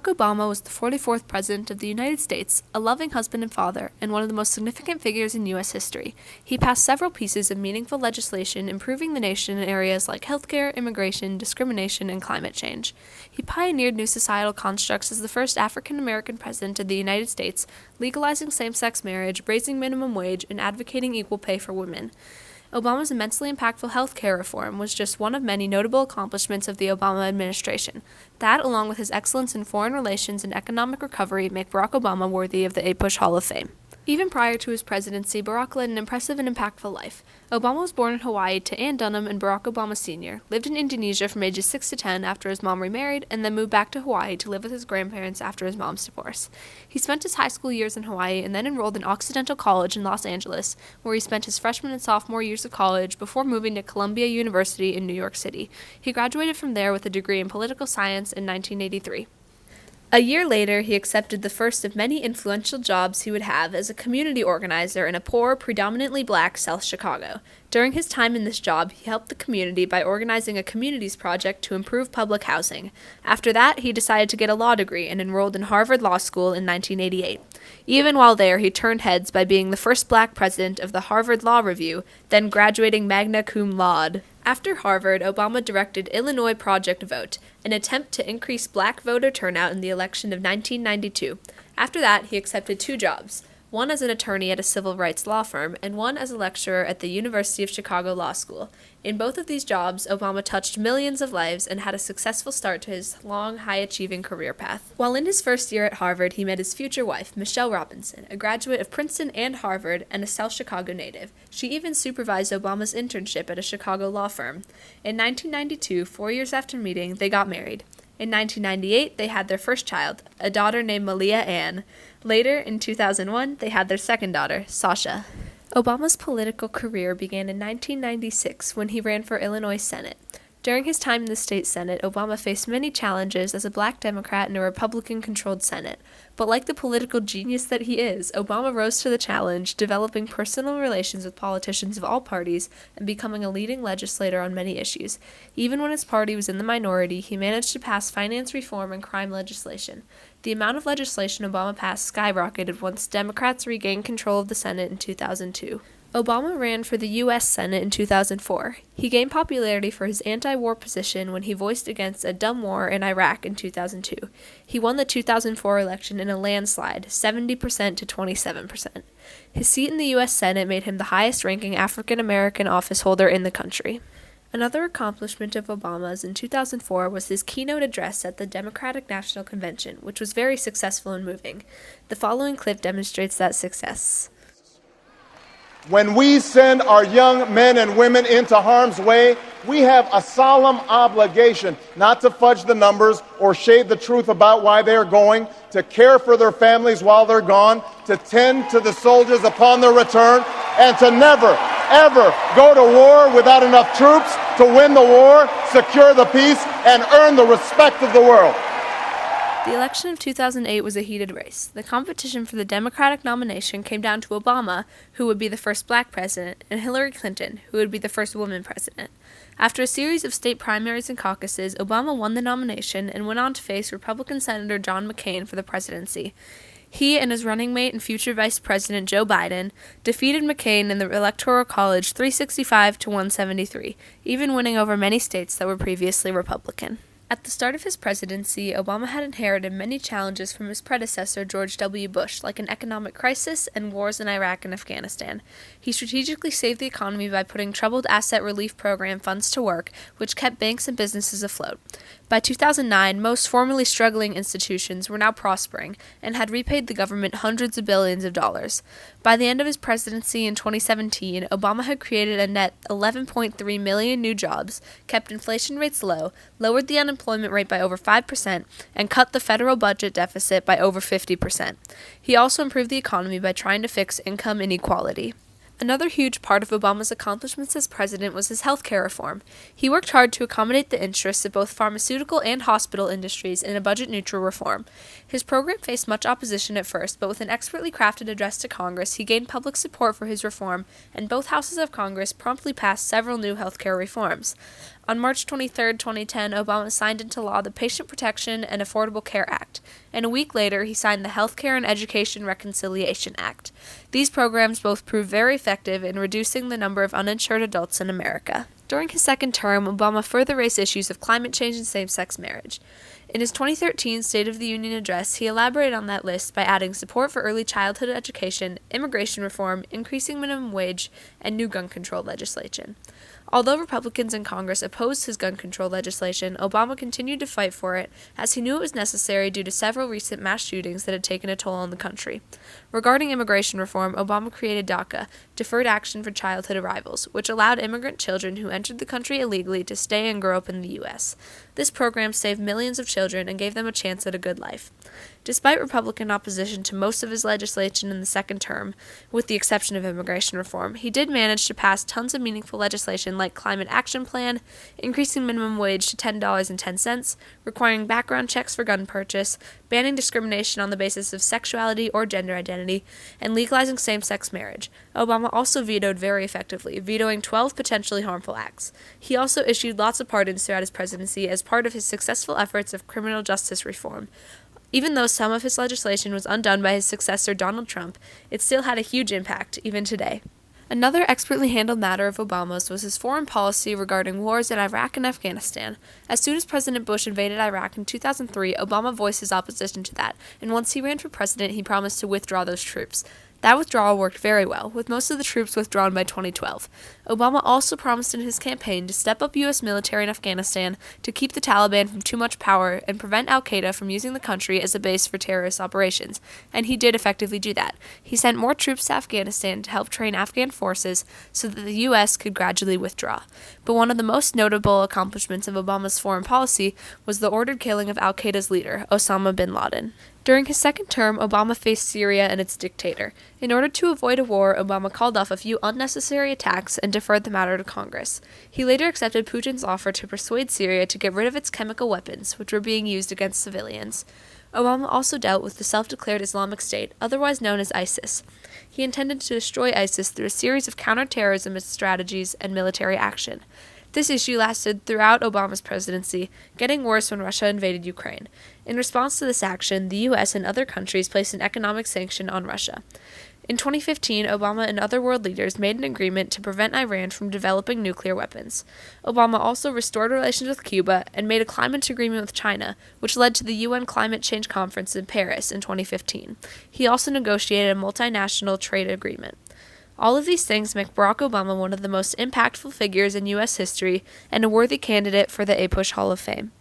Barack Obama was the 44th President of the United States, a loving husband and father, and one of the most significant figures in U.S. history. He passed several pieces of meaningful legislation improving the nation in areas like healthcare, immigration, discrimination, and climate change. He pioneered new societal constructs as the first African-American president of the United States, legalizing same-sex marriage, raising minimum wage, and advocating equal pay for women. Obama's immensely impactful health care reform was just one of many notable accomplishments of the Obama administration. That, along with his excellence in foreign relations and economic recovery, make Barack Obama worthy of the APUSH Hall of Fame. Even prior to his presidency, Barack led an impressive and impactful life. Obama was born in Hawaii to Ann Dunham and Barack Obama Sr., lived in Indonesia from ages 6 to 10 after his mom remarried, and then moved back to Hawaii to live with his grandparents after his mom's divorce. He spent his high school years in Hawaii and then enrolled in Occidental College in Los Angeles, where he spent his freshman and sophomore years of college before moving to Columbia University in New York City. He graduated from there with a degree in political science in 1983. A year later, he accepted the first of many influential jobs he would have as a community organizer in a poor, predominantly black South Chicago. During his time in this job, he helped the community by organizing a communities project to improve public housing. After that, he decided to get a law degree and enrolled in Harvard Law School in 1988. Even while there, he turned heads by being the first black president of the Harvard Law Review, then graduating magna cum laude. After Harvard, Obama directed Illinois Project Vote, an attempt to increase black voter turnout in the election of 1992. After that, he accepted 2 jobs, one as an attorney at a civil rights law firm, and one as a lecturer at the University of Chicago Law School. In both of these jobs, Obama touched millions of lives and had a successful start to his long, high-achieving career path. While in his first year at Harvard, he met his future wife, Michelle Robinson, a graduate of Princeton and Harvard and a South Chicago native. She even supervised Obama's internship at a Chicago law firm. In 1992, 4 years after meeting, they got married. In 1998, they had their first child, a daughter named Malia Ann. Later, in 2001, they had their second daughter, Sasha. Obama's political career began in 1996 when he ran for Illinois Senate. During his time in the state Senate, Obama faced many challenges as a black Democrat in a Republican-controlled Senate. But like the political genius that he is, Obama rose to the challenge, developing personal relations with politicians of all parties and becoming a leading legislator on many issues. Even when his party was in the minority, he managed to pass finance reform and crime legislation. The amount of legislation Obama passed skyrocketed once Democrats regained control of the Senate in 2002. Obama ran for the U.S. Senate in 2004. He gained popularity for his anti-war position when he voiced against a dumb war in Iraq in 2002. He won the 2004 election in a landslide, 70% to 27%. His seat in the U.S. Senate made him the highest-ranking African-American officeholder in the country. Another accomplishment of Obama's in 2004 was his keynote address at the Democratic National Convention, which was very successful and moving. The following clip demonstrates that success. When we send our young men and women into harm's way, we have a solemn obligation not to fudge the numbers or shade the truth about why they are going, to care for their families while they're gone, to tend to the soldiers upon their return, and to never, ever go to war without enough troops to win the war, secure the peace, and earn the respect of the world. The election of 2008 was a heated race. The competition for the Democratic nomination came down to Obama, who would be the first black president, and Hillary Clinton, who would be the first woman president. After a series of state primaries and caucuses, Obama won the nomination and went on to face Republican Senator John McCain for the presidency. He and his running mate and future Vice President Joe Biden defeated McCain in the Electoral College 365 to 173, even winning over many states that were previously Republican. At the start of his presidency, Obama had inherited many challenges from his predecessor, George W. Bush, like an economic crisis and wars in Iraq and Afghanistan. He strategically saved the economy by putting troubled asset relief program funds to work, which kept banks and businesses afloat. By 2009, most formerly struggling institutions were now prospering and had repaid the government hundreds of billions of dollars. By the end of his presidency in 2017, Obama had created a net 11.3 million new jobs, kept inflation rates low, lowered the unemployment rate by over 5%, and cut the federal budget deficit by over 50%. He also improved the economy by trying to fix income inequality. Another huge part of Obama's accomplishments as president was his health care reform. He worked hard to accommodate the interests of both pharmaceutical and hospital industries in a budget-neutral reform. His program faced much opposition at first, but with an expertly crafted address to Congress, he gained public support for his reform, and both houses of Congress promptly passed several new health care reforms. On March 23, 2010, Obama signed into law the Patient Protection and Affordable Care Act, and a week later he signed the Healthcare and Education Reconciliation Act. These programs both proved very effective in reducing the number of uninsured adults in America. During his second term, Obama further raised issues of climate change and same-sex marriage. In his 2013 State of the Union address, he elaborated on that list by adding support for early childhood education, immigration reform, increasing minimum wage, and new gun control legislation. Although Republicans in Congress opposed his gun control legislation, Obama continued to fight for it, as he knew it was necessary due to several recent mass shootings that had taken a toll on the country. Regarding immigration reform, Obama created DACA, Deferred Action for Childhood Arrivals, which allowed immigrant children who entered the country illegally to stay and grow up in the U.S. This program saved millions of children and gave them a chance at a good life. Despite Republican opposition to most of his legislation in the second term, with the exception of immigration reform, he did manage to pass tons of meaningful legislation like Climate Action Plan, increasing minimum wage to $10.10, requiring background checks for gun purchase, banning discrimination on the basis of sexuality or gender identity, and legalizing same-sex marriage. Obama also vetoed very effectively, vetoing 12 potentially harmful acts. He also issued lots of pardons throughout his presidency as part of his successful efforts of criminal justice reform. Even though some of his legislation was undone by his successor Donald Trump, it still had a huge impact, even today. Another expertly handled matter of Obama's was his foreign policy regarding wars in Iraq and Afghanistan. As soon as President Bush invaded Iraq in 2003, Obama voiced his opposition to that, and once he ran for president, he promised to withdraw those troops. That withdrawal worked very well, with most of the troops withdrawn by 2012. Obama also promised in his campaign to step up U.S. military in Afghanistan to keep the Taliban from too much power and prevent al-Qaeda from using the country as a base for terrorist operations, and he did effectively do that. He sent more troops to Afghanistan to help train Afghan forces so that the U.S. could gradually withdraw. But one of the most notable accomplishments of Obama's foreign policy was the ordered killing of al-Qaeda's leader, Osama bin Laden. During his second term, Obama faced Syria and its dictator. In order to avoid a war, Obama called off a few unnecessary attacks and deferred the matter to Congress. He later accepted Putin's offer to persuade Syria to get rid of its chemical weapons, which were being used against civilians. Obama also dealt with the self-declared Islamic State, otherwise known as ISIS. He intended to destroy ISIS through a series of counterterrorism strategies and military action. This issue lasted throughout Obama's presidency, getting worse when Russia invaded Ukraine. In response to this action, the U.S. and other countries placed an economic sanction on Russia. In 2015, Obama and other world leaders made an agreement to prevent Iran from developing nuclear weapons. Obama also restored relations with Cuba and made a climate agreement with China, which led to the UN Climate Change Conference in Paris in 2015. He also negotiated a multinational trade agreement. All of these things make Barack Obama one of the most impactful figures in U.S. history and a worthy candidate for the APUSH Hall of Fame.